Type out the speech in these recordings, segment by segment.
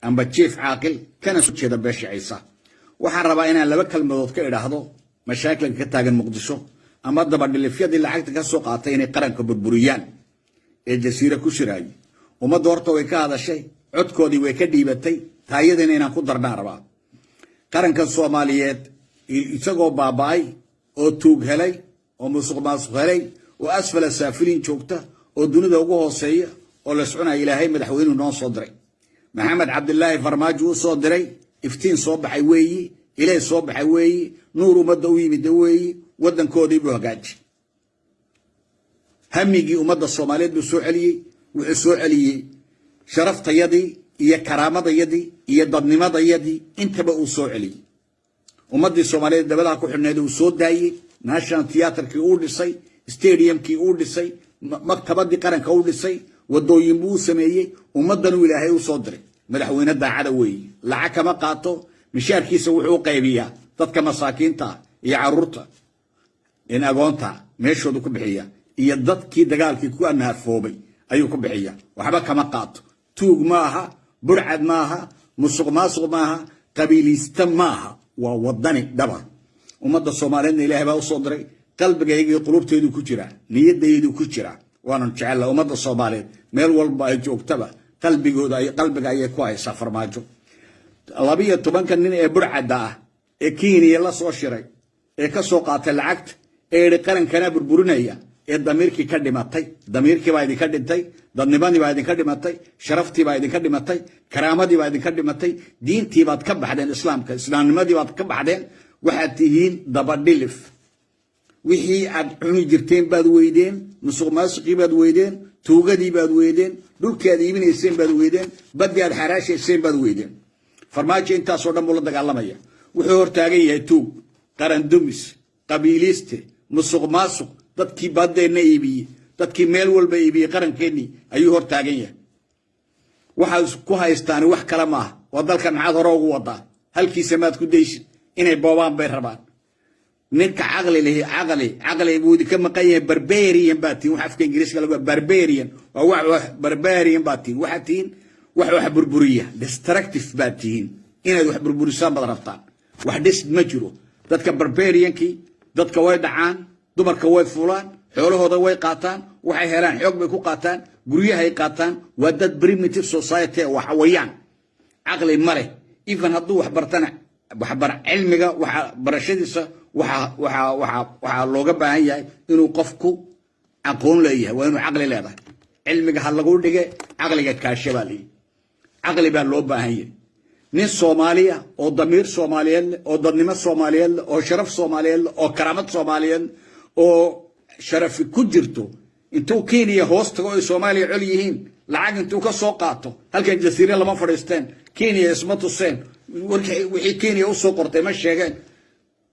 amba jiif caaqil kana soo jeeda beesha ciise waxaan rabaa inaan laba kalmadood ka idhaahdo mashaakilka ka taagan muqdisho ama dabadhilifyadii lacagta ka soo qaatay inay qaranka burburiyaan ee jasiira ku shiraayay ummadda horta way ka hadashay codkoodii way ka dhiibatay taayadina inaan ku darnaa rabaa qaranka Soomaaliyeed isagoo baaba'ay oo tuug helay oo musuq maasuq helay oo asfala saafiliin joogta oo dunida ugu hooseeya oo la soconay ilaahay madaxweynuhu noo soo diray maxamed cabdillaahi farmaajo uu soo diray iftiin soo baxay weeyi ilaahay soo baxay weeyi nuur ummadda u yimid weeyi wadankoodii buu hagaaji hamigii ummadda Soomaaliyeed buu soo celiyay wuxuu soo celiyay sharaftayadii iyo karaamadayadii iyo dadnimadayadii intaba uu soo celiyay ummadii Soomaaliyeed dabada ku xidhneed uu soo daayay national theaterkii uu dhisay stadiumkii uu dhisay maktabadii qaranka uu dhisay wadooyin buu sameeyay ummadan uu ilaahay u soo diray madaxweyne daacada weey lacag kama qaato mishaarkiisa wuxuu qaybiyaa dadka masaakiinta iyo caruurta in agoonta meeshoodu ku bixiya iyo dadkii dagaalkii ku anaafoobay ayuu ku bixiya waxba kama qaato tuug maaha burcad maaha musuq maasuq maaha qabiilista maaha waa wadani dhabar ummadda Soomaaliyeed ilaahay baa u soo diray qalbigayga iyo qulubteedu ku jira niyadaydu ku jira waana jecel ummadda Soomaaliyeed meel walba ay joogtaba qalbigooda ay ku haysa farmaajo 12 nin ee burcada ah ee Kenya la soo shiray ee ka soo qaatay lacagta ee qarankana burburinaya ee damiirkii ka dhimatay damiirkii baa idin ka dhintay dadnimadii baa idin ka dhimatay sharaftii baa idin ka dhimatay karaamadii baa idin ka dhimatay diintii baad ka baxdeen islaamka islaamnimadii baad ka baxdeen waxaad tihiin dabadhilif wixii aad cuni jirteen baad weydeen musuq maasuqii baad weydeen tuugadii baad weydeen dhulkii aad iibinayseen baad weydeen badii aad xaraashayseen baad weydeen farmaajo intaas oo dhan buu la dagaalamaya wuxuu hortaagan yahay tuug qaran dumis qabiiliste musuq maasuq dadkii badeena iibiyay dadkii meel walba iibiyay qarankeennii ayuu hortaagan yahay waxa ku haystaan wax kala ma waa dalkan maxaad hore ugu wadaa halkiisa maad ku deysid inay boobaan bay rabaan ninka aqli buu ka maqan yahay barbarian baatiin wax afka Ingiriiska lagu barbarian waa wax barbarian baatiin waxatiin wax burburiya destructive baatiin inaad wax burburisaan bad rabtaan wax dhis ma jiro dadka barbariankii dadka way dhacaan dumarka way fuulaan xoolahooda way qaataan waxay helaan xoog bay ku qaataan guryahay qaataan waa dad primitive society wax wayaan aqli male even hadduu wax bartana waxbar cilmiga waxa barashadiisa waxa looga baahan yahay inuu qofku aqoon leeyahay waa inuu aqli leeyahay cilmiga hal lagu dhigay aqliga kaashabali aqli baa loo baahan yahay nin Soomaaliya oo damiir Soomaaliyeed oo dadnimo Soomaaliyeed oo sharaf Soomaaliyeed oo karaamad Soomaaliyeed oo sharaf ku jirto intuu Kenya hoosta oo Soomaaliya cul yihiin lacag intuu ka soo qaato halkan jasiira lama fadhiisteen Kenya isma tuseen wixii Kenya u soo qortay ma sheegeen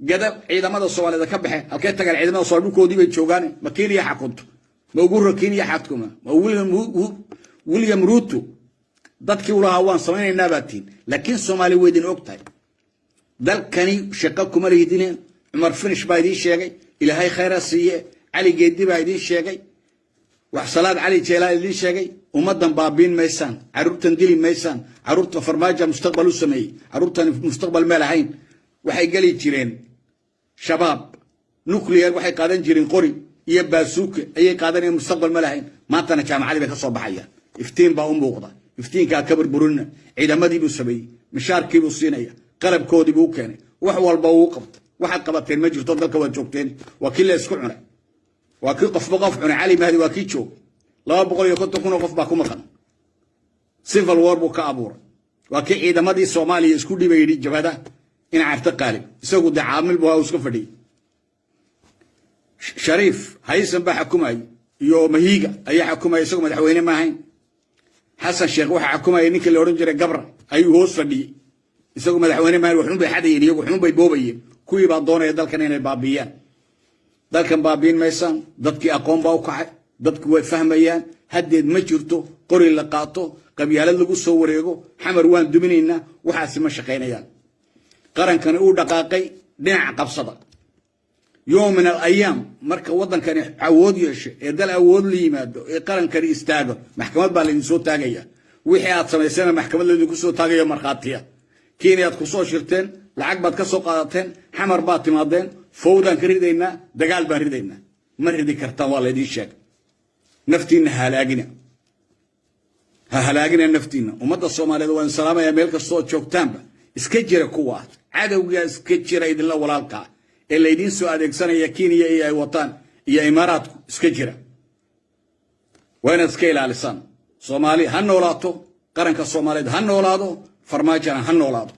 gadab ciidamada Soomaaliyeed ka baxay halkay tagaan ciidamada Soomaaliyeed bay joogaan ma Kenya xakunto ma ugu Kenya xadkuma ma William Ruto dadkii ulaha waan sameeynaa baatiin laakiin Soomaali weydin ogtahay dalkani shaqo kuma leedineen Umar Finish baa idin sheegay ilaahay khayr siiye Ali Geedi baa idin sheegay wax salaad Ali Jeelaal idin sheegay ummadan baabiin meesaan caruurtan dili meesaan caruurta farmaajo mustaqbal u sameeyay caruurtan mustaqbal ma lahayn waxay gali jireen shabaab nuclear waxay qaadan jireen qori iyo baasuuka ayay qaadanayeen mustaqbal ma lahayn maantana jaamacadii bay ka soo baxayaan iftiin baa u muuqda iftiinka ka burburina ciidamadii buu sameeyay mishaarkii buu siinaya qalabkoodii buu keenay wax walba uu qabtay waxaad qabateen ma jirto dalka waa joogteen waa kii la isku cunay waa kii qof cunay cali mahdi waa kii joog 250 qof baa ku maqan civil war buu ka abuuray waa kii ciidamadii Soomaaliya isku dhibayay jabhada in carta qaalib isagu dacaamil buu iska fadhiyay Sharif haysan baa xukumay iyo mahiga ayaa xukumay isagu madaxweyne ma ahayn Hassan Sheikh waxa xukumay ninka la oran jiray Gabra ayuu hoos fadhiyay isagu madaxweyne ma ahayn wuxuu bay xadayeen iyagu wuxuu bay boobayeen kuwii baa doonaya dalkan inay baabiyaan dalkan baabiin maysan dadkii aqoon baa u kacay dadku way fahmayaan hadeed ma jirto qori la qaato qabyaalad lagu soo wareego xamar waan duminaynaa waxaas ma shaqeynayaan qarankan uu dhaqaaqay dhinac qabsada يوم من الأيام مركب وطن كان عود يش دل عود لي ما قرن كان يستاجر محكمة بالين صوت تاجية wixii aad samaysana maxkamad laydinku soo taagayo markhaatiya kenya aad ku soo shirteen lacag baad ka soo qaadateen xamar baad timaadeen fowdaan ka ridaynaa dagaal baan ridaynaa ma ridi kartaan waa laydin sheegay naftiinna ha halaagina naftiinna ummadda soomaaliyeed waan salaamayaa meel kastoo joogtaanba iska jira kuwa cadowgaa iska jira idinla walaalkaa ee laydin soo adeegsanaya kenya iyo ay wataan iyo imaaraadku iska jira waa inaad iska ilaalisaan soomaali ha noolaato qaranka soomaaliyeed ha noolaado farmaajana ha noolaado